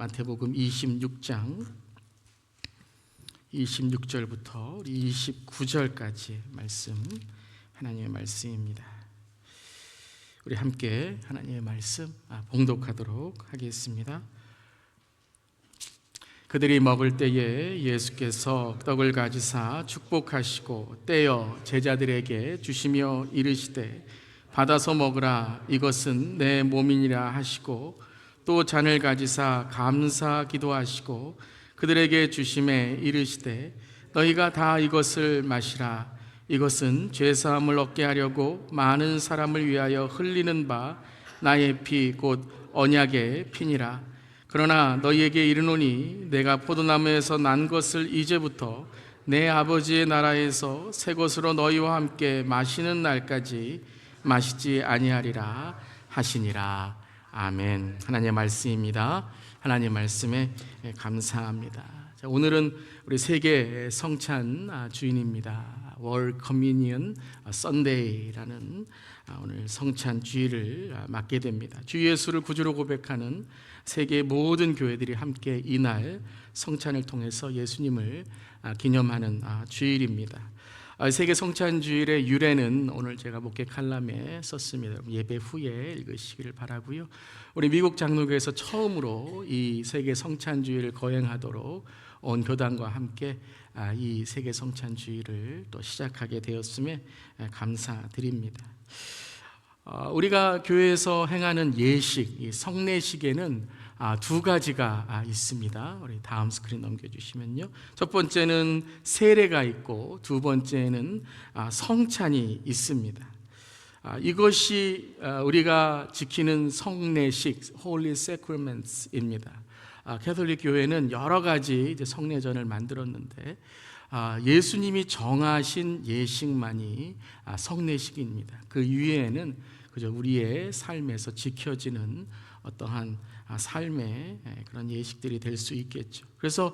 마태복음 26장 26절부터 29절까지 말씀, 하나님의 말씀입니다. 우리 함께 하나님의 말씀 봉독하도록 하겠습니다. 그들이 먹을 때에 예수께서 떡을 가지사 축복하시고 떼어 제자들에게 주시며 이르시되 받아서 먹으라, 이것은 내 몸이니라 하시고, 또 잔을 가지사 감사 기도하시고 그들에게 주시매 이르시되 너희가 다 이것을 마시라, 이것은 죄사함을 얻게 하려고 많은 사람을 위하여 흘리는 바 나의 피 곧 언약의 피니라. 그러나 너희에게 이르노니 내가 포도나무에서 난 것을 이제부터 내 아버지의 나라에서 새 것으로 너희와 함께 마시는 날까지 마시지 아니하리라 하시니라. 아멘. 하나님의 말씀입니다. 하나님의 말씀에 감사합니다. 자, 오늘은 우리 세계 성찬 주일입니다. 월 커뮤니언 선데이라는 오늘 성찬 주일을 맞게 됩니다. 주 예수를 구주로 고백하는 세계 모든 교회들이 함께 이날 성찬을 통해서 예수님을 기념하는 주일입니다. 세계 성찬 주일의 유래는 오늘 제가 목회 칼럼에 썼습니다. 예배 후에 읽으시기를 바라고요. 우리 미국 장로교에서 처음으로 이 세계 성찬 주일을 거행하도록 온 교단과 함께 이 세계 성찬 주일을 또 시작하게 되었음에 감사드립니다. 우리가 교회에서 행하는 예식, 이 성례식에는 두 가지가 있습니다. 우리 다음 스크린 넘겨주시면요. 첫 번째는 세례가 있고 두 번째는 성찬이 있습니다. 이것이 우리가 지키는 성례식, Holy Sacraments입니다. 캐톨릭 교회는 여러 가지 이제 성례전을 만들었는데 예수님이 정하신 예식만이 성례식입니다. 그 위에는 그저 우리의 삶에서 지켜지는 어떠한 삶의 그런 예식들이 될 수 있겠죠. 그래서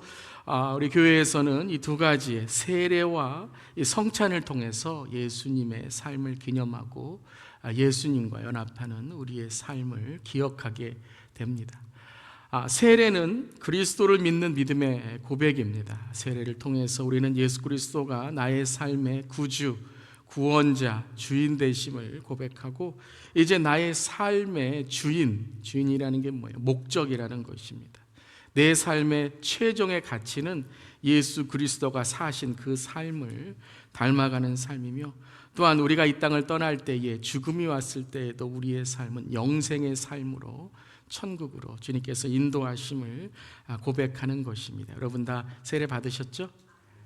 우리 교회에서는 이 두 가지의 세례와 이 성찬을 통해서 예수님의 삶을 기념하고 예수님과 연합하는 우리의 삶을 기억하게 됩니다. 세례는 그리스도를 믿는 믿음의 고백입니다. 세례를 통해서 우리는 예수 그리스도가 나의 삶의 구주, 구원자, 주인 되심을 고백하고 이제 나의 삶의 주인이라는 게 뭐예요? 목적이라는 것입니다. 내 삶의 최종의 가치는 예수 그리스도가 사신 그 삶을 닮아가는 삶이며, 또한 우리가 이 땅을 떠날 때에 죽음이 왔을 때에도 우리의 삶은 영생의 삶으로 천국으로 주님께서 인도하심을 고백하는 것입니다. 여러분 다 세례 받으셨죠?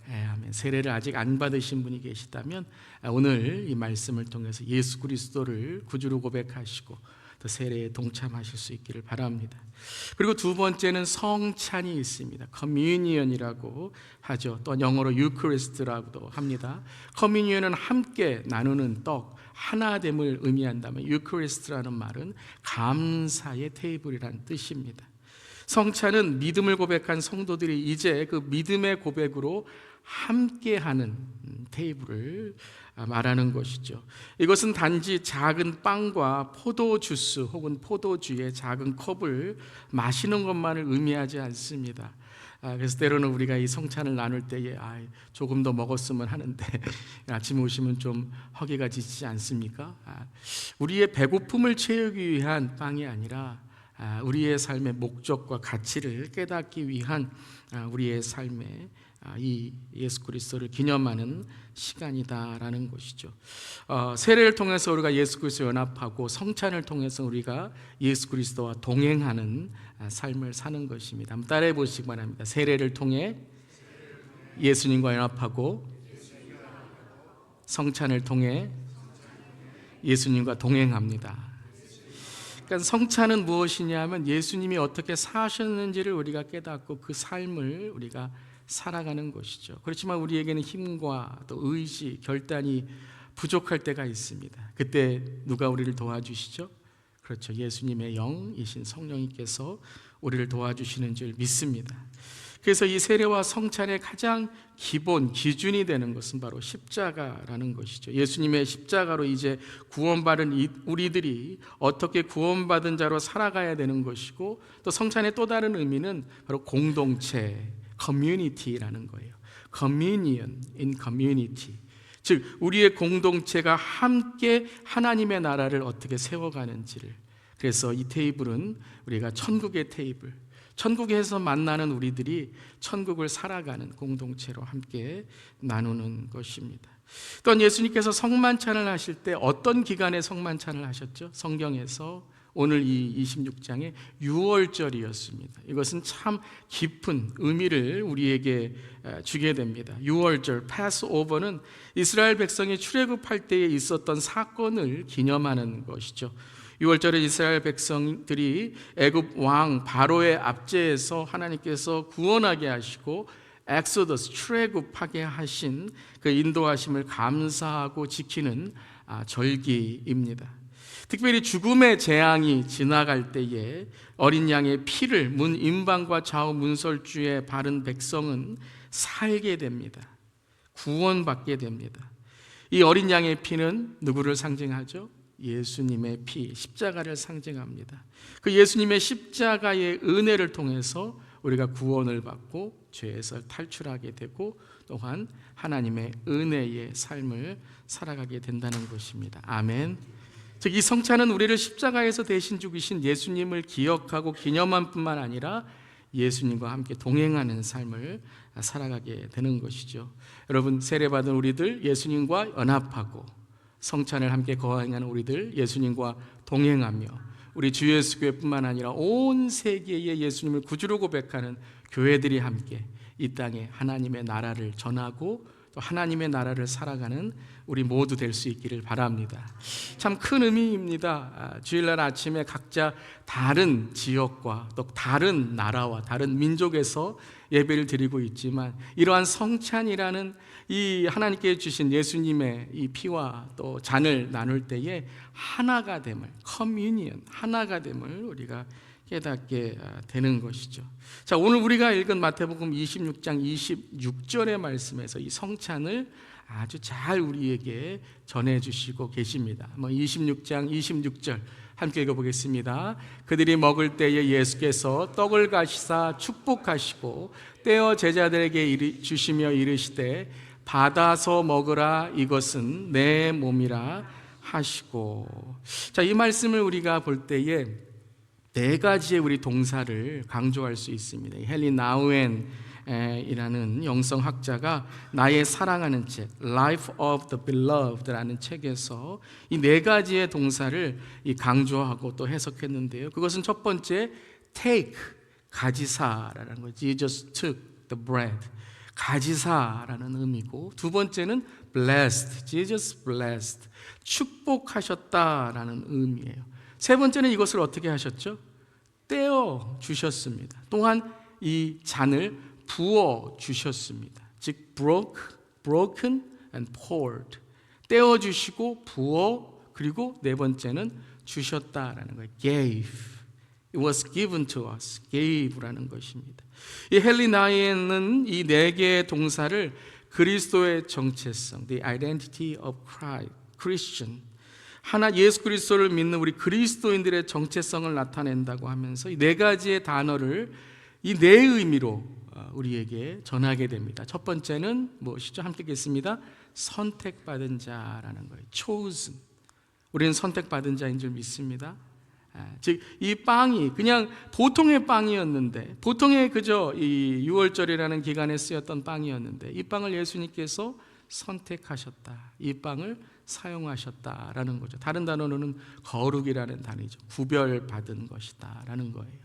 아멘. 세례를 아직 안 받으신 분이 계시다면 오늘 이 말씀을 통해서 예수 그리스도를 구주로 고백하시고 또 세례에 동참하실 수 있기를 바랍니다. 그리고 두 번째는 성찬이 있습니다. 커뮤니언이라고 하죠. 또 영어로 유크리스트라고도 합니다. 커뮤니언은 함께 나누는 떡, 하나됨을 의미한다면 유크리스트라는 말은 감사의 테이블이라는 뜻입니다. 성찬은 믿음을 고백한 성도들이 이제 그 믿음의 고백으로 함께하는 테이블을 말하는 것이죠. 이것은 단지 작은 빵과 포도주스 혹은 포도주의 작은 컵을 마시는 것만을 의미하지 않습니다. 그래서 때로는 우리가 이 성찬을 나눌 때에 조금 더 먹었으면 하는데 아침에 오시면 좀 허기가 지치지 않습니까? 우리의 배고픔을 채우기 위한 빵이 아니라 우리의 삶의 목적과 가치를 깨닫기 위한 우리의 삶의 이 예수 그리스도를 기념하는 시간이다라는 것이죠. 세례를 통해서 우리가 예수 그리스도와 연합하고 성찬을 통해서 우리가 예수 그리스도와 동행하는 삶을 사는 것입니다. 한번 따라해 보시기 바랍니다. 세례를 통해 예수님과 연합하고 성찬을 통해 예수님과 동행합니다. 그러니까 성찬은 무엇이냐면 예수님이 어떻게 사셨는지를 우리가 깨닫고 그 삶을 우리가 살아가는 것이죠. 그렇지만 우리에게는 힘과 또 의지, 결단이 부족할 때가 있습니다. 그때 누가 우리를 도와주시죠? 그렇죠. 예수님의 영이신 성령님께서 우리를 도와주시는 줄 믿습니다. 그래서 이 세례와 성찬의 가장 기본 기준이 되는 것은 바로 십자가라는 것이죠. 예수님의 십자가로 이제 구원받은 우리들이 어떻게 구원받은 자로 살아가야 되는 것이고, 또 성찬의 또 다른 의미는 바로 공동체, 커뮤니티라는 거예요. Communion in community. 즉 우리의 공동체가 함께 하나님의 나라를 어떻게 세워가는지를, 그래서 이 테이블은 우리가 천국의 테이블, 천국에서 만나는 우리들이 천국을 살아가는 공동체로 함께 나누는 것입니다. 또한 예수님께서 성만찬을 하실 때 어떤 기간에 성만찬을 하셨죠? 성경에서 오늘 이 26장에 유월절이었습니다. 이것은 참 깊은 의미를 우리에게 주게 됩니다. 유월절, 패스오버는 이스라엘 백성이 출애굽할 때에 있었던 사건을 기념하는 것이죠. 6월절에 이스라엘 백성들이 애굽 왕 바로의 압제에서 하나님께서 구원하게 하시고 엑소더스, 출애굽하게 하신 그 인도하심을 감사하고 지키는 절기입니다. 특별히 죽음의 재앙이 지나갈 때에 어린 양의 피를 문 임방과 좌우 문설주에 바른 백성은 살게 됩니다. 구원받게 됩니다. 이 어린 양의 피는 누구를 상징하죠? 예수님의 피, 십자가를 상징합니다. 그 예수님의 십자가의 은혜를 통해서 우리가 구원을 받고 죄에서 탈출하게 되고 또한 하나님의 은혜의 삶을 살아가게 된다는 것입니다. 아멘. 즉 이 성찬은 우리를 십자가에서 대신 죽이신 예수님을 기억하고 기념한 뿐만 아니라 예수님과 함께 동행하는 삶을 살아가게 되는 것이죠. 여러분, 세례받은 우리들 예수님과 연합하고 성찬을 함께 거행하는 우리들 예수님과 동행하며 우리 주 예수 교회뿐만 아니라 온 세계에 예수님을 구주로 고백하는 교회들이 함께 이 땅에 하나님의 나라를 전하고 또 하나님의 나라를 살아가는 우리 모두 될 수 있기를 바랍니다. 참 큰 의미입니다. 주일날 아침에 각자 다른 지역과 또 다른 나라와 다른 민족에서 예배를 드리고 있지만 이러한 성찬이라는 이 하나님께 주신 예수님의 이 피와 또 잔을 나눌 때에 하나가 됨을, 커뮤니언, 하나가 됨을 우리가 깨닫게 되는 것이죠. 자, 오늘 우리가 읽은 마태복음 26장 26절의 말씀에서 이 성찬을 아주 잘 우리에게 전해주시고 계십니다. 26장 26절 함께 읽어보겠습니다. 그들이 먹을 때에 예수께서 떡을 가시사 축복하시고 떼어 제자들에게 주시며 이르시되 받아서 먹으라, 이것은 내 몸이라 하시고. 자, 이 말씀을 우리가 볼 때에 네 가지의 우리 동사를 강조할 수 있습니다. 헨리 나우엔이라는 영성학자가 나의 사랑하는 책 Life of the Beloved라는 책에서 이 네 가지의 동사를 강조하고 또 해석했는데요. 그것은 첫 번째 take, 가지사라는 거죠. Jesus took the bread, 가지사라는 의미고, 두 번째는 blessed, Jesus blessed, 축복하셨다라는 의미예요. 세 번째는 이것을 어떻게 하셨죠? 떼어 주셨습니다. 또한 이 잔을 부어 주셨습니다. 즉 broken and poured, 떼어 주시고 부어, 그리고 네 번째는 주셨다라는 거예요. gave, it was given to us, gave라는 것입니다. 이 헨리 나우엔은 이 네 개의 동사를 그리스도의 정체성, the identity of Christ, Christian, 하나 예수 그리스도를 믿는 우리 그리스도인들의 정체성을 나타낸다고 하면서 이 네 가지의 단어를 이 네 의미로 우리에게 전하게 됩니다. 첫 번째는 무엇이죠? 함께 읽겠습니다. 선택받은 자라는 거예요. chosen. 우리는 선택받은 자인 줄 믿습니다. 즉 이 빵이 그냥 보통의 빵이었는데, 보통의 그저 이 6월절이라는 기간에 쓰였던 빵이었는데 이 빵을 예수님께서 선택하셨다, 이 빵을 사용하셨다라는 거죠. 다른 단어로는 거룩이라는 단어죠. 구별받은 것이다 라는 거예요.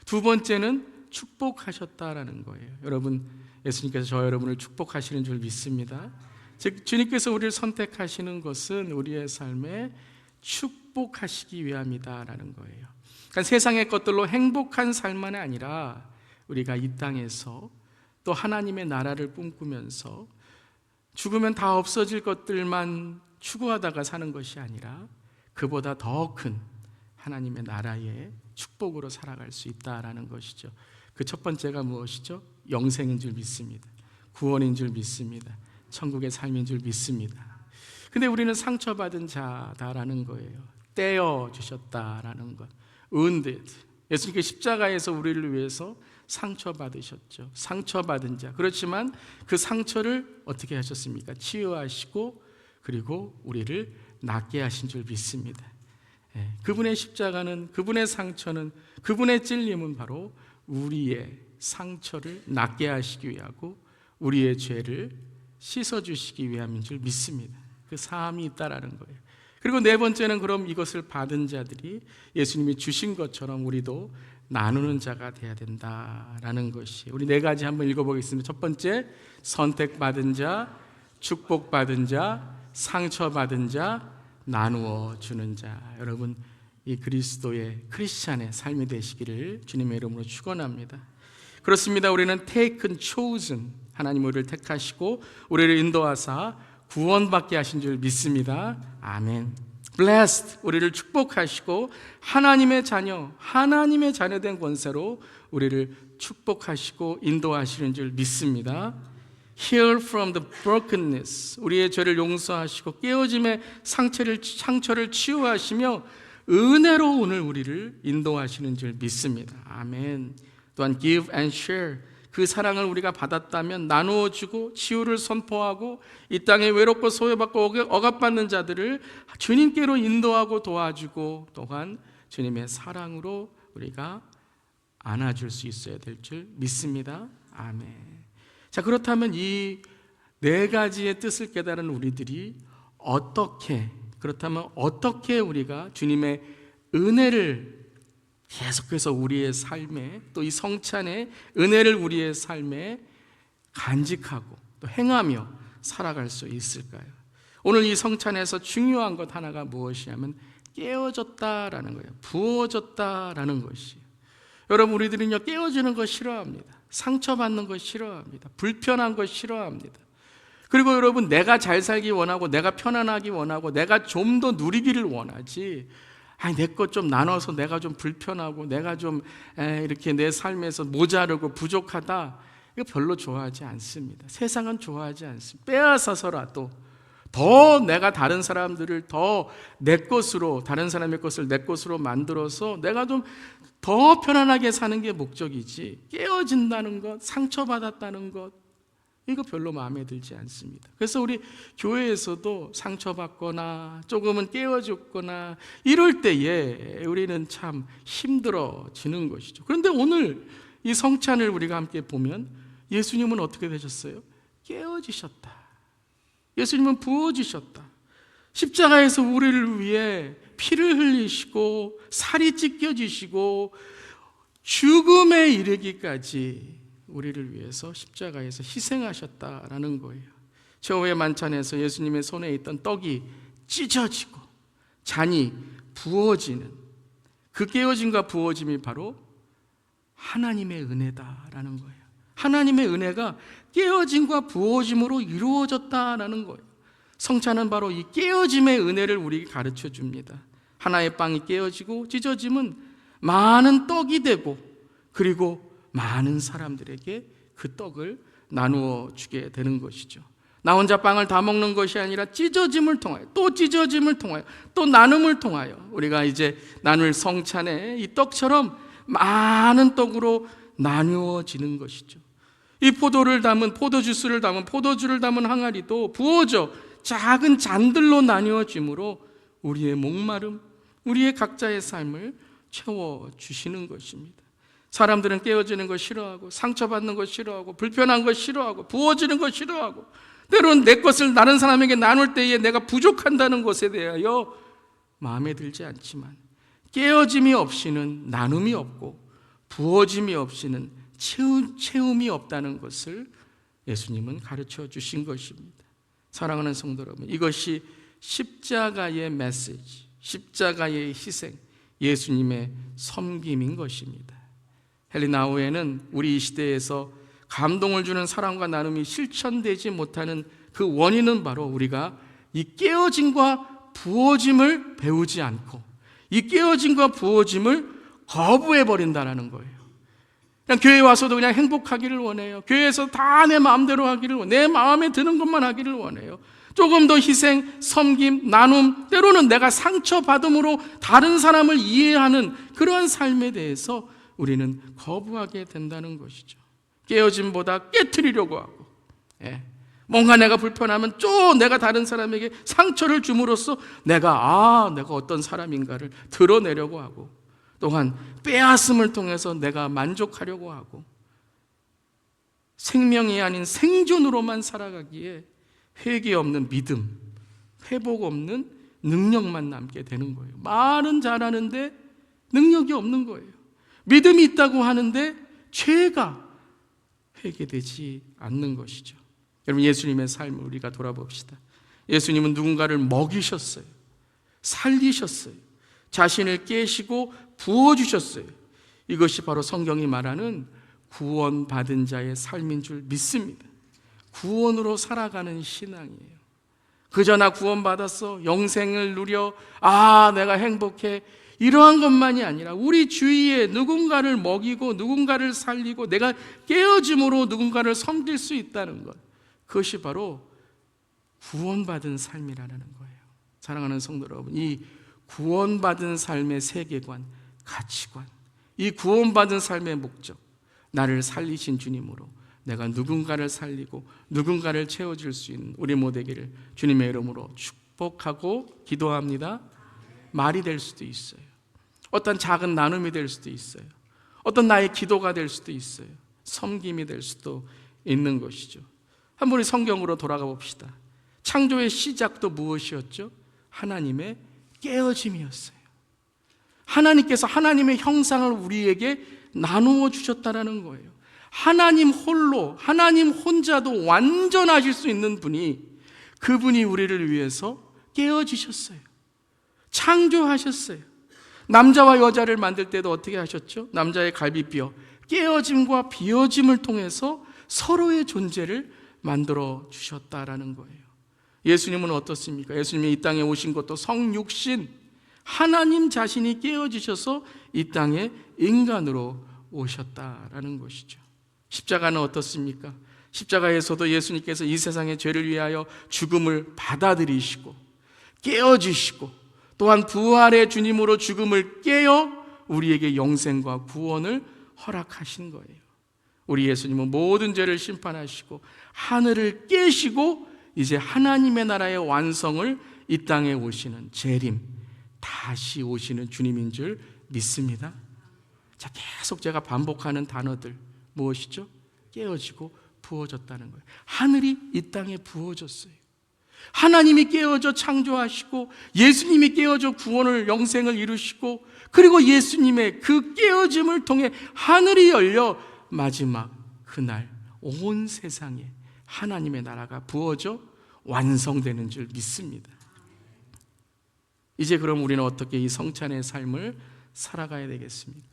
두 번째는 축복하셨다라는 거예요. 여러분, 예수님께서 저 여러분을 축복하시는 줄 믿습니다. 즉 주님께서 우리를 선택하시는 것은 우리의 삶에 축복하시기 위함이다라는 거예요. 그러니까 세상의 것들로 행복한 삶만이 아니라 우리가 이 땅에서 또 하나님의 나라를 꿈꾸면서 죽으면 다 없어질 것들만 추구하다가 사는 것이 아니라 그보다 더 큰 하나님의 나라의 축복으로 살아갈 수 있다라는 것이죠. 그 첫 번째가 무엇이죠? 영생인 줄 믿습니다. 구원인 줄 믿습니다. 천국의 삶인 줄 믿습니다. 근데 우리는 상처받은 자다라는 거예요. 떼어 주셨다라는 것. wounded. 예수님께 십자가에서 우리를 위해서 상처받으셨죠. 상처받은 자. 그렇지만 그 상처를 어떻게 하셨습니까? 치유하시고 그리고 우리를 낫게 하신 줄 믿습니다. 그분의 십자가는, 그분의 상처는, 그분의 찔림은 바로 우리의 상처를 낫게 하시기 위하고 우리의 죄를 씻어주시기 위함인 줄 믿습니다. 그 사함이 있다라는 거예요. 그리고 네 번째는 그럼 이것을 받은 자들이 예수님이 주신 것처럼 우리도 나누는 자가 돼야 된다라는 것이, 우리 네 가지 한번 읽어보겠습니다. 첫 번째, 선택받은 자, 축복받은 자, 상처받은 자, 나누어 주는 자. 여러분, 이 그리스도의 크리스찬의 삶이 되시기를 주님의 이름으로 축원합니다. 그렇습니다. 우리는 taken, chosen, 하나님 우리를 택하시고 우리를 인도하사 구원받게 하신 줄 믿습니다. 아멘. blessed, 우리를 축복하시고 하나님의 자녀, 하나님의 자녀된 권세로 우리를 축복하시고 인도하시는 줄 믿습니다. heal from the brokenness, 우리의 죄를 용서하시고 깨어짐의 상처를 치유하시며 은혜로 오늘 우리를 인도하시는 줄 믿습니다. 아멘. 또한 give and share, 그 사랑을 우리가 받았다면 나누어 주고 치유를 선포하고 이 땅에 외롭고 소외받고 억압받는 자들을 주님께로 인도하고 도와주고 또한 주님의 사랑으로 우리가 안아줄 수 있어야 될 줄 믿습니다. 아멘. 자, 그렇다면 이 네 가지의 뜻을 깨달은 우리들이 그렇다면 어떻게 우리가 주님의 은혜를 계속해서 우리의 삶에, 또 이 성찬의 은혜를 우리의 삶에 간직하고 또 행하며 살아갈 수 있을까요? 오늘 이 성찬에서 중요한 것 하나가 무엇이냐면 깨어졌다라는 거예요. 부어졌다라는 것이에요. 여러분, 우리들은요, 깨어지는 거 싫어합니다. 상처받는 거 싫어합니다. 불편한 거 싫어합니다. 그리고 여러분, 내가 잘 살기 원하고 내가 편안하기 원하고 내가 좀 더 누리기를 원하지, 내 것 좀 나눠서 내가 좀 불편하고 내가 좀 이렇게 내 삶에서 모자르고 부족하다, 이거 별로 좋아하지 않습니다. 세상은 좋아하지 않습니다. 빼앗아서라도 더 내가 다른 사람들을 더 내 것으로, 다른 사람의 것을 내 것으로 만들어서 내가 좀 더 편안하게 사는 게 목적이지, 깨어진다는 것, 상처받았다는 것, 이거 별로 마음에 들지 않습니다. 그래서 우리 교회에서도 상처받거나 조금은 깨어졌거나 이럴 때에 우리는 참 힘들어지는 것이죠. 그런데 오늘 이 성찬을 우리가 함께 보면 예수님은 어떻게 되셨어요? 깨어지셨다. 예수님은 부어지셨다. 십자가에서 우리를 위해 피를 흘리시고 살이 찢겨지시고 죽음에 이르기까지 우리를 위해서 십자가에서 희생하셨다라는 거예요. 최후의 만찬에서 예수님의 손에 있던 떡이 찢어지고 잔이 부어지는 그 깨어짐과 부어짐이 바로 하나님의 은혜다라는 거예요. 하나님의 은혜가 깨어짐과 부어짐으로 이루어졌다라는 거예요. 성찬은 바로 이 깨어짐의 은혜를 우리에게 가르쳐 줍니다. 하나의 빵이 깨어지고 찢어짐은 많은 떡이 되고 그리고 많은 사람들에게 그 떡을 나누어 주게 되는 것이죠. 나 혼자 빵을 다 먹는 것이 아니라 찢어짐을 통하여, 또 찢어짐을 통하여, 또 나눔을 통하여 우리가 이제 나눌 성찬에 이 떡처럼 많은 떡으로 나누어지는 것이죠. 이 포도주를 담은 포도주를 담은 항아리도 부어져 작은 잔들로 나누어짐으로 우리의 목마름, 우리의 각자의 삶을 채워주시는 것입니다. 사람들은 깨어지는 거 싫어하고 상처받는 거 싫어하고 불편한 거 싫어하고 부어지는 거 싫어하고 때로는 내 것을 다른 사람에게 나눌 때에 내가 부족한다는 것에 대하여 마음에 들지 않지만 깨어짐이 없이는 나눔이 없고 부어짐이 없이는 채움이 없다는 것을 예수님은 가르쳐 주신 것입니다. 사랑하는 성도 여러분, 이것이 십자가의 메시지, 십자가의 희생, 예수님의 섬김인 것입니다. 헬리나우에는 우리 이 시대에서 감동을 주는 사랑과 나눔이 실천되지 못하는 그 원인은 바로 우리가 이 깨어짐과 부어짐을 배우지 않고 이 깨어짐과 부어짐을 거부해버린다는 거예요. 그냥 교회 와서도 그냥 행복하기를 원해요. 교회에서 다 내 마음대로 하기를 원해요. 내 마음에 드는 것만 하기를 원해요. 조금 더 희생, 섬김, 나눔, 때로는 내가 상처받음으로 다른 사람을 이해하는 그러한 삶에 대해서 우리는 거부하게 된다는 것이죠. 깨어짐보다 깨트리려고 하고, 뭔가 내가 불편하면 내가 다른 사람에게 상처를 줌으로써 내가 어떤 사람인가를 드러내려고 하고, 또한 빼앗음을 통해서 내가 만족하려고 하고, 생명이 아닌 생존으로만 살아가기에 회개 없는 믿음, 회복 없는 능력만 남게 되는 거예요. 말은 잘하는데 능력이 없는 거예요. 믿음이 있다고 하는데 죄가 회개되지 않는 것이죠. 여러분, 예수님의 삶을 우리가 돌아봅시다. 예수님은 누군가를 먹이셨어요. 살리셨어요. 자신을 깨시고 부어주셨어요. 이것이 바로 성경이 말하는 구원받은 자의 삶인 줄 믿습니다. 구원으로 살아가는 신앙이에요. 그저 나 구원받았어, 영생을 누려, 내가 행복해, 이러한 것만이 아니라 우리 주위에 누군가를 먹이고 누군가를 살리고 내가 깨어짐으로 누군가를 섬길 수 있다는 것, 그것이 바로 구원받은 삶이라는 거예요. 사랑하는 성도 여러분, 이 구원받은 삶의 세계관, 가치관, 이 구원받은 삶의 목적, 나를 살리신 주님으로 내가 누군가를 살리고 누군가를 채워줄 수 있는 우리 모두에게를 주님의 이름으로 축복하고 기도합니다. 말이 될 수도 있어요. 어떤 작은 나눔이 될 수도 있어요. 어떤 나의 기도가 될 수도 있어요. 섬김이 될 수도 있는 것이죠. 한번 우리 성경으로 돌아가 봅시다. 창조의 시작도 무엇이었죠? 하나님의 깨어짐이었어요. 하나님께서 하나님의 형상을 우리에게 나누어 주셨다라는 거예요. 하나님 홀로, 하나님 혼자도 완전하실 수 있는 분이, 그분이 우리를 위해서 깨어지셨어요. 창조하셨어요. 남자와 여자를 만들 때도 어떻게 하셨죠? 남자의 갈비뼈, 깨어짐과 비어짐을 통해서 서로의 존재를 만들어 주셨다라는 거예요. 예수님은 어떻습니까? 예수님이 이 땅에 오신 것도 성육신, 하나님 자신이 깨어지셔서 이 땅에 인간으로 오셨다라는 것이죠. 십자가는 어떻습니까? 십자가에서도 예수님께서 이 세상의 죄를 위하여 죽음을 받아들이시고 깨어지시고, 또한 부활의 주님으로 죽음을 깨어 우리에게 영생과 구원을 허락하신 거예요. 우리 예수님은 모든 죄를 심판하시고 하늘을 깨시고 이제 하나님의 나라의 완성을 이 땅에 오시는 재림, 다시 오시는 주님인 줄 믿습니다. 자, 계속 제가 반복하는 단어들 무엇이죠? 깨어지고 부어졌다는 거예요. 하늘이 이 땅에 부어졌어요. 하나님이 깨어져 창조하시고 예수님이 깨어져 구원을, 영생을 이루시고, 그리고 예수님의 그 깨어짐을 통해 하늘이 열려 마지막 그날 온 세상에 하나님의 나라가 부어져 완성되는 줄 믿습니다. 이제 그럼 우리는 어떻게 이 성찬의 삶을 살아가야 되겠습니까?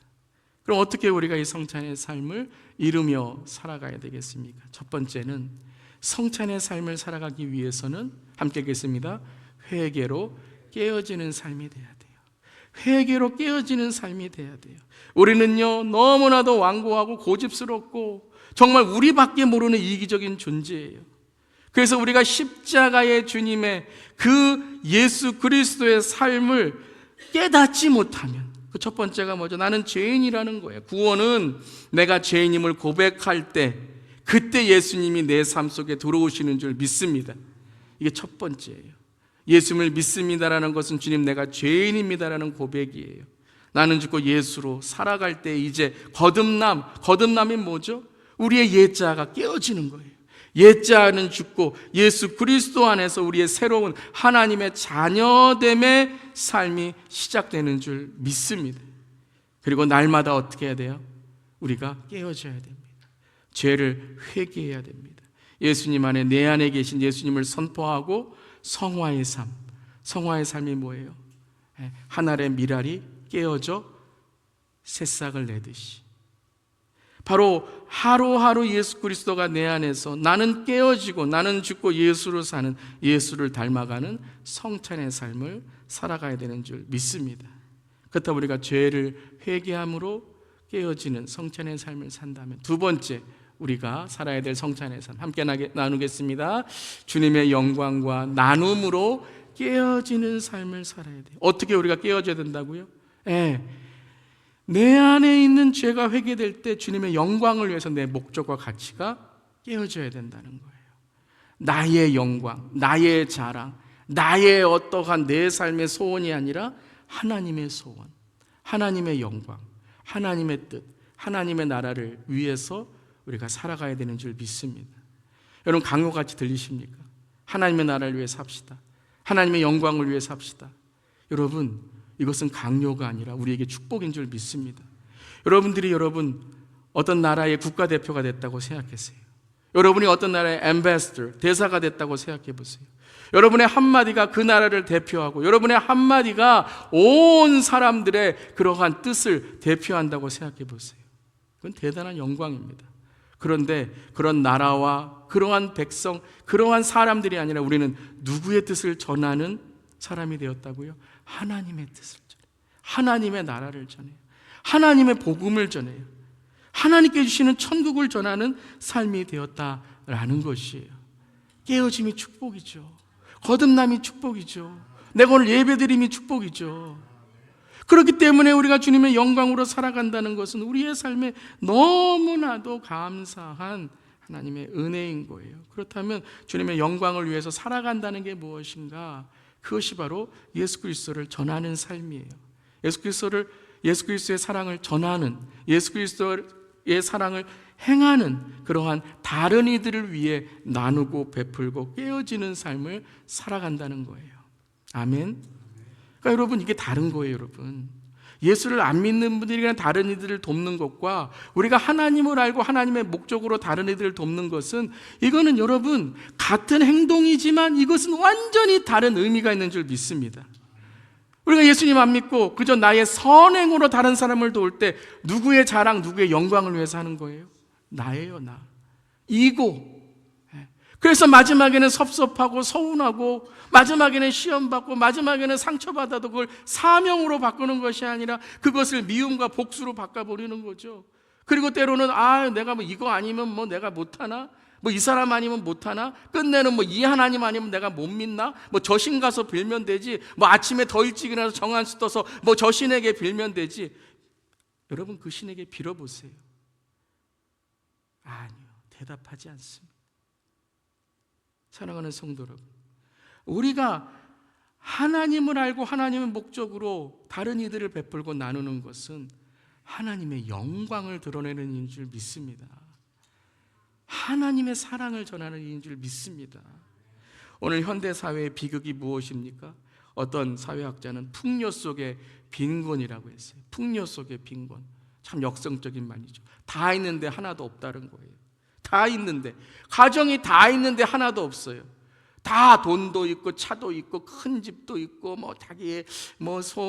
그럼 어떻게 우리가 이 성찬의 삶을 이루며 살아가야 되겠습니까? 첫 번째는 성찬의 삶을 살아가기 위해서는 함께 읽겠습니다. 회개로 깨어지는 삶이 돼야 돼요. 회개로 깨어지는 삶이 돼야 돼요. 우리는요, 너무나도 완고하고 고집스럽고 정말 우리밖에 모르는 이기적인 존재예요. 그래서 우리가 십자가의 주님의 그 예수 그리스도의 삶을 깨닫지 못하면, 그 첫 번째가 뭐죠? 나는 죄인이라는 거예요. 구원은 내가 죄인임을 고백할 때, 그때 예수님이 내 삶 속에 들어오시는 줄 믿습니다. 이게 첫 번째예요. 예수님을 믿습니다라는 것은 주님, 내가 죄인입니다라는 고백이에요. 나는 죽고 예수로 살아갈 때 이제 거듭남이 뭐죠? 우리의 옛자가 깨어지는 거예요. 옛자는 죽고 예수 그리스도 안에서 우리의 새로운 하나님의 자녀됨의 삶이 시작되는 줄 믿습니다. 그리고 날마다 어떻게 해야 돼요? 우리가 깨어져야 됩니다. 죄를 회개해야 됩니다. 예수님 안에, 내 안에 계신 예수님을 선포하고 성화의 삶. 성화의 삶이 뭐예요? 하늘의 미랄이 깨어져 새싹을 내듯이, 바로 하루하루 예수 그리스도가 내 안에서 나는 깨어지고 나는 죽고 예수로 사는, 예수를 닮아가는 성찬의 삶을 살아가야 되는 줄 믿습니다. 그렇다면 우리가 죄를 회개함으로 깨어지는 성찬의 삶을 산다면, 두 번째 우리가 살아야 될 성찬의 삶 함께 나누겠습니다. 주님의 영광과 나눔으로 깨어지는 삶을 살아야 돼요. 어떻게 우리가 깨어져야 된다고요? 내 안에 있는 죄가 회개될 때 주님의 영광을 위해서 내 목적과 가치가 깨어져야 된다는 거예요. 나의 영광, 나의 자랑, 나의 어떠한 내 삶의 소원이 아니라 하나님의 소원, 하나님의 영광, 하나님의 뜻, 하나님의 나라를 위해서 우리가 살아가야 되는 줄 믿습니다. 여러분, 강요같이 들리십니까? 하나님의 나라를 위해 삽시다, 하나님의 영광을 위해 삽시다. 여러분, 이것은 강요가 아니라 우리에게 축복인 줄 믿습니다. 여러분들이 어떤 나라의 국가대표가 됐다고 생각하세요. 여러분이 어떤 나라의 앰베서더, 대사가 됐다고 생각해 보세요. 여러분의 한마디가 그 나라를 대표하고 여러분의 한마디가 온 사람들의 그러한 뜻을 대표한다고 생각해 보세요. 그건 대단한 영광입니다. 그런데 그런 나라와 그러한 백성, 그러한 사람들이 아니라 우리는 누구의 뜻을 전하는 사람이 되었다고요? 하나님의 뜻을 전해요. 하나님의 나라를 전해요. 하나님의 복음을 전해요. 하나님께 주시는 천국을 전하는 삶이 되었다라는 것이에요. 깨어짐이 축복이죠. 거듭남이 축복이죠. 내가 오늘 예배드림이 축복이죠. 그렇기 때문에 우리가 주님의 영광으로 살아간다는 것은 우리의 삶에 너무나도 감사한 하나님의 은혜인 거예요. 그렇다면 주님의 영광을 위해서 살아간다는 게 무엇인가? 그것이 바로 예수 그리스도를 전하는 삶이에요. 예수 그리스도의 사랑을 전하는, 예수 그리스도의 사랑을 행하는 그러한 다른 이들을 위해 나누고 베풀고 깨어지는 삶을 살아간다는 거예요. 아멘. 그러니까 여러분, 이게 다른 거예요. 여러분, 예수를 안 믿는 분들이 그냥 다른 이들을 돕는 것과 우리가 하나님을 알고 하나님의 목적으로 다른 이들을 돕는 것은, 이거는 여러분 같은 행동이지만 이것은 완전히 다른 의미가 있는 줄 믿습니다. 우리가 예수님 안 믿고 그저 나의 선행으로 다른 사람을 도울 때 누구의 자랑, 누구의 영광을 위해서 하는 거예요? 나예요, 나. 이고. 그래서 마지막에는 섭섭하고 서운하고 마지막에는 시험받고 마지막에는 상처받아도 그걸 사명으로 바꾸는 것이 아니라 그것을 미움과 복수로 바꿔버리는 거죠. 그리고 때로는 내가 이거 아니면 내가 못하나? 이 사람 아니면 못하나? 끝내는 이 하나님 아니면 내가 못 믿나? 저 신 가서 빌면 되지. 아침에 더 일찍 일어나서 정한수 떠서 저 신에게 빌면 되지. 여러분, 그 신에게 빌어보세요. 아니요, 대답하지 않습니다. 사랑하는 성도 여러분, 우리가 하나님을 알고 하나님의 목적으로 다른 이들을 베풀고 나누는 것은 하나님의 영광을 드러내는 일인 줄 믿습니다. 하나님의 사랑을 전하는 일인 줄 믿습니다. 오늘 현대사회의 비극이 무엇입니까? 어떤 사회학자는 풍요 속의 빈곤이라고 했어요. 풍요 속의 빈곤. 참 역성적인 말이죠. 다 있는데 하나도 없다는 거예요. 다 있는데, 가정이 다 있는데 하나도 없어요. 다 돈도 있고 차도 있고 큰 집도 있고 자기의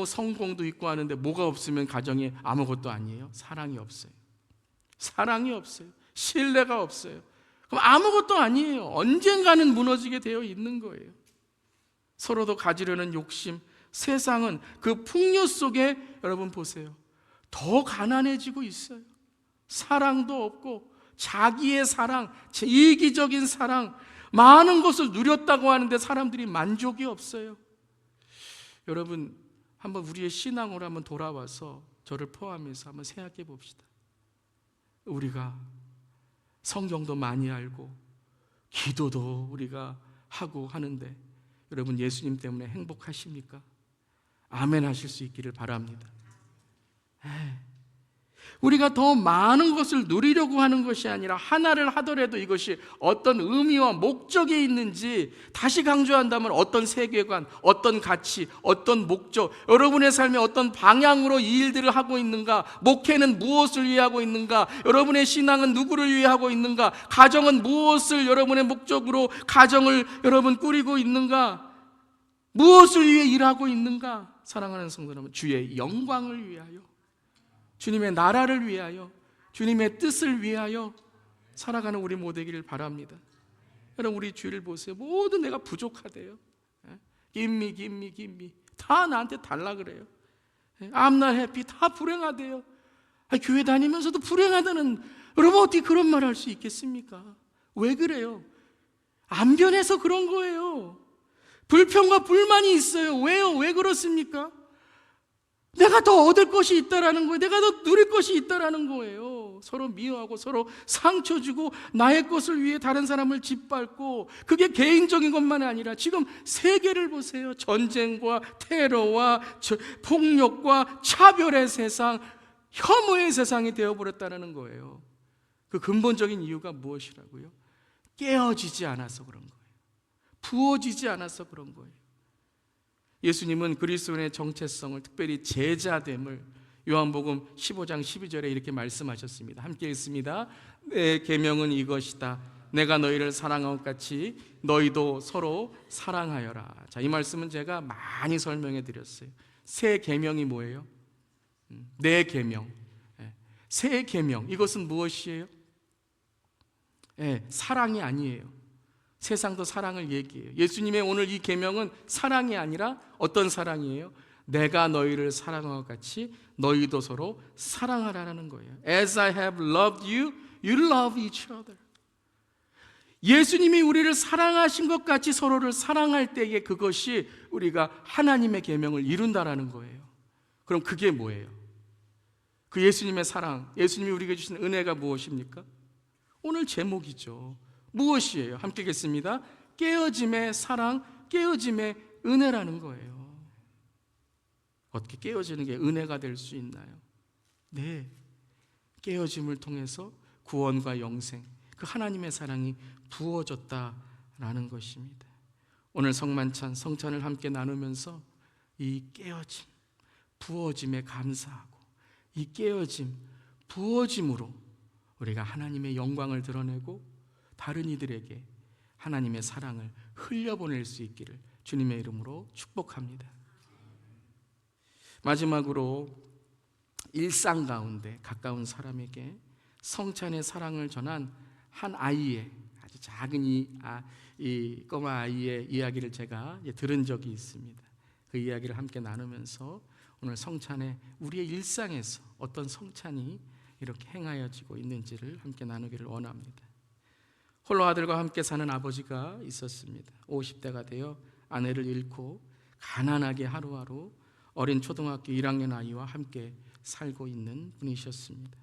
성공도 있고 하는데 뭐가 없으면 가정에 아무것도 아니에요? 사랑이 없어요. 사랑이 없어요. 신뢰가 없어요. 그럼 아무것도 아니에요. 언젠가는 무너지게 되어 있는 거예요. 서로도 가지려는 욕심, 세상은 그 풍요 속에 여러분 보세요. 더 가난해지고 있어요. 사랑도 없고 자기의 사랑, 이기적인 사랑, 많은 것을 누렸다고 하는데 사람들이 만족이 없어요. 여러분, 한번 우리의 신앙으로 한번 돌아와서 저를 포함해서 한번 생각해 봅시다. 우리가 성경도 많이 알고 기도도 우리가 하고 하는데 여러분, 예수님 때문에 행복하십니까? 아멘 하실 수 있기를 바랍니다. 우리가 더 많은 것을 누리려고 하는 것이 아니라 하나를 하더라도 이것이 어떤 의미와 목적이 있는지 다시 강조한다면 어떤 세계관, 어떤 가치, 어떤 목적, 여러분의 삶에 어떤 방향으로 이 일들을 하고 있는가, 목회는 무엇을 위해 하고 있는가, 여러분의 신앙은 누구를 위해 하고 있는가, 가정은 무엇을 여러분의 목적으로 가정을 여러분 꾸리고 있는가, 무엇을 위해 일하고 있는가. 사랑하는 성도 여러분, 주의 영광을 위하여, 주님의 나라를 위하여, 주님의 뜻을 위하여 살아가는 우리 모두 되기를 바랍니다. 여러분, 우리 주위를 보세요. 모두 내가 부족하대요. Give me 다 나한테 달라 그래요. I'm not happy, 다 불행하대요. 교회 다니면서도 불행하다는, 여러분 어떻게 그런 말 할 수 있겠습니까? 왜 그래요? 안 변해서 그런 거예요. 불평과 불만이 있어요. 왜요? 왜 그렇습니까? 내가 더 얻을 것이 있다라는 거예요. 내가 더 누릴 것이 있다라는 거예요. 서로 미워하고 서로 상처 주고 나의 것을 위해 다른 사람을 짓밟고, 그게 개인적인 것만 아니라 지금 세계를 보세요. 전쟁과 테러와 폭력과 차별의 세상, 혐오의 세상이 되어버렸다는 거예요. 그 근본적인 이유가 무엇이라고요? 깨어지지 않아서 그런 거예요. 부어지지 않아서 그런 거예요. 예수님은 그리스도인의 정체성을, 특별히 제자됨을 요한복음 15장 12절에 이렇게 말씀하셨습니다. 함께 읽습니다. 내 계명은 이것이다. 내가 너희를 사랑한 것 같이 너희도 서로 사랑하여라. 자, 이 말씀은 제가 많이 설명해 드렸어요. 새 계명이 뭐예요? 내 계명. 새 계명, 이것은 무엇이에요? 사랑이 아니에요. 세상도 사랑을 얘기해요. 예수님의 오늘 이 계명은 사랑이 아니라 어떤 사랑이에요? 내가 너희를 사랑한 것 같이 너희도 서로 사랑하라는 거예요. As I have loved you, you love each other. 예수님이 우리를 사랑하신 것 같이 서로를 사랑할 때에 그것이 우리가 하나님의 계명을 이룬다라는 거예요. 그럼 그게 뭐예요? 그 예수님의 사랑, 예수님이 우리에게 주신 은혜가 무엇입니까? 오늘 제목이죠. 무엇이에요? 함께 읽겠습니다. 깨어짐의 사랑, 깨어짐의 은혜라는 거예요. 어떻게 깨어지는 게 은혜가 될 수 있나요? 네, 깨어짐을 통해서 구원과 영생, 그 하나님의 사랑이 부어졌다라는 것입니다. 오늘 성만찬, 성찬을 함께 나누면서 이 깨어짐, 부어짐에 감사하고, 이 깨어짐, 부어짐으로 우리가 하나님의 영광을 드러내고 다른 이들에게 하나님의 사랑을 흘려보낼 수 있기를 주님의 이름으로 축복합니다. 마지막으로 일상 가운데 가까운 사람에게 성찬의 사랑을 전한 한 아이의, 아주 작은 이 꼬마 아이의 이야기를 제가 들은 적이 있습니다. 그 이야기를 함께 나누면서 오늘 성찬에 우리의 일상에서 어떤 성찬이 이렇게 행하여지고 있는지를 함께 나누기를 원합니다. 홀로 아들과 함께 사는 아버지가 있었습니다. 50대가 되어 아내를 잃고 가난하게 하루하루 어린 초등학교 1학년 아이와 함께 살고 있는 분이셨습니다.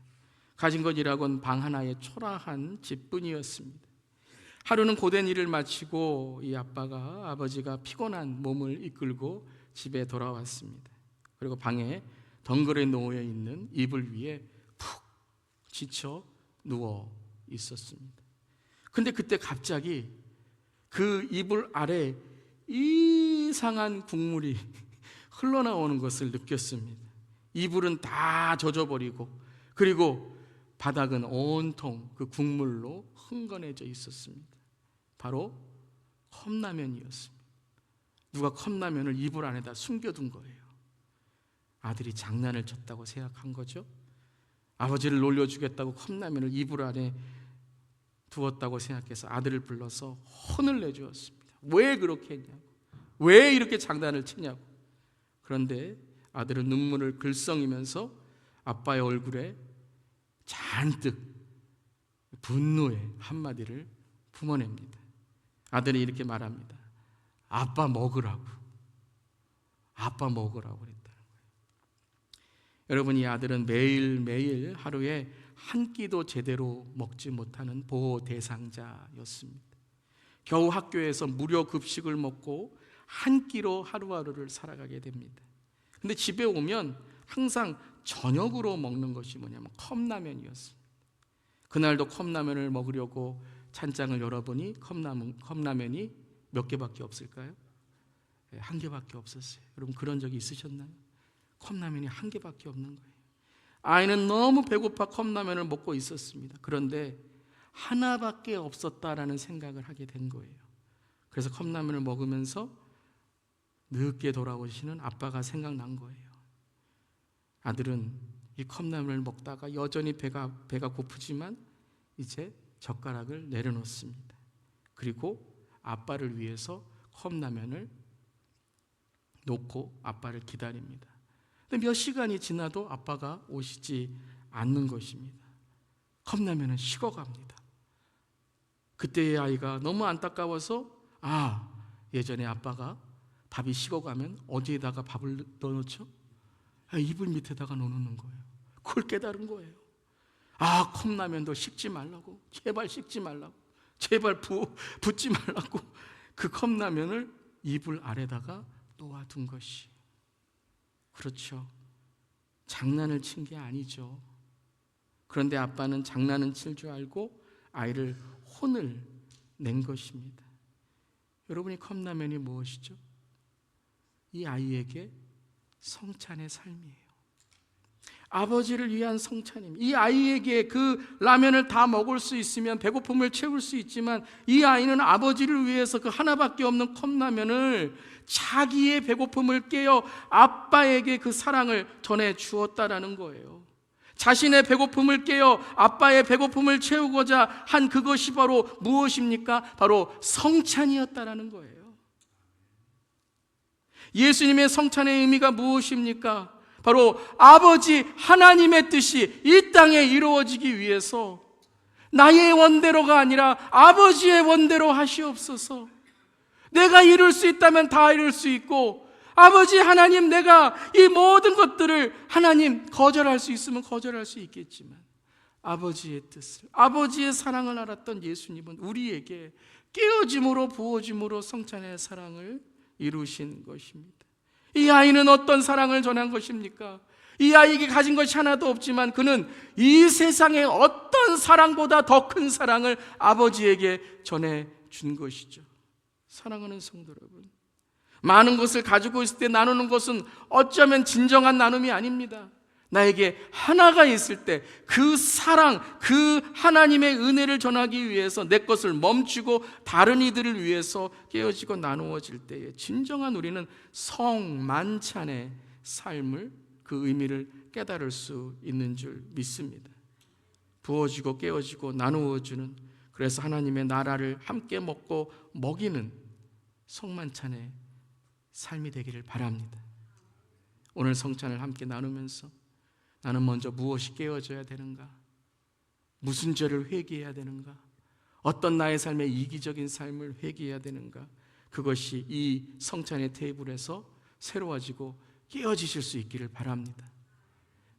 가진 것이라곤 방 하나에 초라한 집뿐이었습니다. 하루는 고된 일을 마치고 이 아버지가 피곤한 몸을 이끌고 집에 돌아왔습니다. 그리고 방에 덩그레 놓여 있는 이불 위에 푹 지쳐 누워 있었습니다. 근데 그때 갑자기 그 이불 아래 이상한 국물이 흘러나오는 것을 느꼈습니다. 이불은 다 젖어버리고, 그리고 바닥은 온통 그 국물로 흥건해져 있었습니다. 바로 컵라면이었습니다. 누가 컵라면을 이불 안에다 숨겨둔 거예요. 아들이 장난을 쳤다고 생각한 거죠. 아버지를 놀려주겠다고 컵라면을 이불 안에 두었다고 생각해서 아들을 불러서 혼을 내주었습니다. 왜 그렇게 했냐고, 왜 이렇게 장난을 치냐고. 그런데 아들은 눈물을 글썽이면서 아빠의 얼굴에 잔뜩 분노의 한마디를 품어냅니다. 아들이 이렇게 말합니다. 아빠 먹으라고 그랬다는 거예요. 여러분, 이 아들은 매일매일 하루에 한 끼도 제대로 먹지 못하는 보호 대상자였습니다. 겨우 학교에서 무료 급식을 먹고 한 끼로 하루하루를 살아가게 됩니다. 근데 집에 오면 항상 저녁으로 먹는 것이 뭐냐면 컵라면이었습니다. 그날도 컵라면을 먹으려고 찬장을 열어보니 컵라면이 몇 개밖에 없을까요? 한 개밖에 없었어요. 여러분, 그런 적이 있으셨나요? 컵라면이 한 개밖에 없는 거예요. 아이는 너무 배고파 컵라면을 먹고 있었습니다. 그런데 하나밖에 없었다라는 생각을 하게 된 거예요. 그래서 컵라면을 먹으면서 늦게 돌아오시는 아빠가 생각난 거예요. 아들은 이 컵라면을 먹다가 여전히 배가 고프지만 이제 젓가락을 내려놓습니다. 그리고 아빠를 위해서 컵라면을 놓고 아빠를 기다립니다. 근데 몇 시간이 지나도 아빠가 오시지 않는 것입니다. 컵라면은 식어갑니다. 그때의 아이가 너무 안타까워서 예전에 아빠가 밥이 식어가면 어디에다가 밥을 넣어놓죠? 이불 밑에다가 넣어놓는 거예요. 그걸 깨달은 거예요. 컵라면도 식지 말라고, 제발 식지 말라고, 제발 붓지 말라고 그 컵라면을 이불 아래다가 놓아둔 것이. 그렇죠. 장난을 친 게 아니죠. 그런데 아빠는 장난은 칠 줄 알고 아이를 혼을 낸 것입니다. 여러분이 컵라면이 무엇이죠? 이 아이에게 성찬의 삶이에요. 아버지를 위한 성찬입니다. 이 아이에게 그 라면을 다 먹을 수 있으면 배고픔을 채울 수 있지만 이 아이는 아버지를 위해서 그 하나밖에 없는 컵라면을 자기의 배고픔을 깨어 아빠에게 그 사랑을 전해 주었다라는 거예요. 자신의 배고픔을 깨어 아빠의 배고픔을 채우고자 한 그것이 바로 무엇입니까? 바로 성찬이었다라는 거예요. 예수님의 성찬의 의미가 무엇입니까? 바로 아버지 하나님의 뜻이 이 땅에 이루어지기 위해서 나의 원대로가 아니라 아버지의 원대로 하시옵소서. 내가 이룰 수 있다면 다 이룰 수 있고, 아버지 하나님, 내가 이 모든 것들을 하나님 거절할 수 있으면 거절할 수 있겠지만 아버지의 뜻을, 아버지의 사랑을 알았던 예수님은 우리에게 깨어짐으로 부어짐으로 성찬의 사랑을 이루신 것입니다. 이 아이는 어떤 사랑을 전한 것입니까? 이 아이에게 가진 것이 하나도 없지만 그는 이 세상의 어떤 사랑보다 더 큰 사랑을 아버지에게 전해준 것이죠. 사랑하는 성도 여러분, 많은 것을 가지고 있을 때 나누는 것은 어쩌면 진정한 나눔이 아닙니다. 나에게 하나가 있을 때 그 사랑, 그 하나님의 은혜를 전하기 위해서 내 것을 멈추고 다른 이들을 위해서 깨어지고 나누어질 때에 진정한 우리는 성만찬의 삶을, 그 의미를 깨달을 수 있는 줄 믿습니다. 부어지고 깨어지고 나누어주는, 그래서 하나님의 나라를 함께 먹고 먹이는 성만찬의 삶이 되기를 바랍니다. 오늘 성찬을 함께 나누면서 나는 먼저 무엇이 깨어져야 되는가? 무슨 죄를 회개해야 되는가? 어떤 나의 삶의 이기적인 삶을 회개해야 되는가? 그것이 이 성찬의 테이블에서 새로워지고 깨어지실 수 있기를 바랍니다.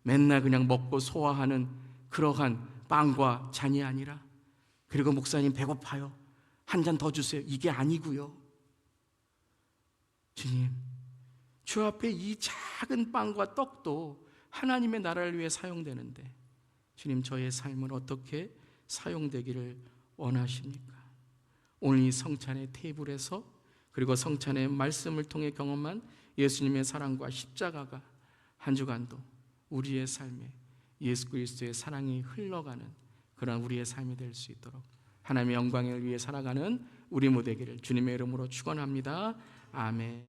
맨날 그냥 먹고 소화하는 그러한 빵과 잔이 아니라, 그리고 목사님 배고파요, 한 잔 더 주세요, 이게 아니고요. 주님, 주 앞에 이 작은 빵과 떡도 하나님의 나라를 위해 사용되는데 주님, 저의 삶은 어떻게 사용되기를 원하십니까? 오늘 이 성찬의 테이블에서, 그리고 성찬의 말씀을 통해 경험한 예수님의 사랑과 십자가가 한 주간도 우리의 삶에 예수 그리스도의 사랑이 흘러가는 그런 우리의 삶이 될 수 있도록 하나님의 영광을 위해 살아가는 우리 모두에게 주님의 이름으로 축원합니다. 아멘.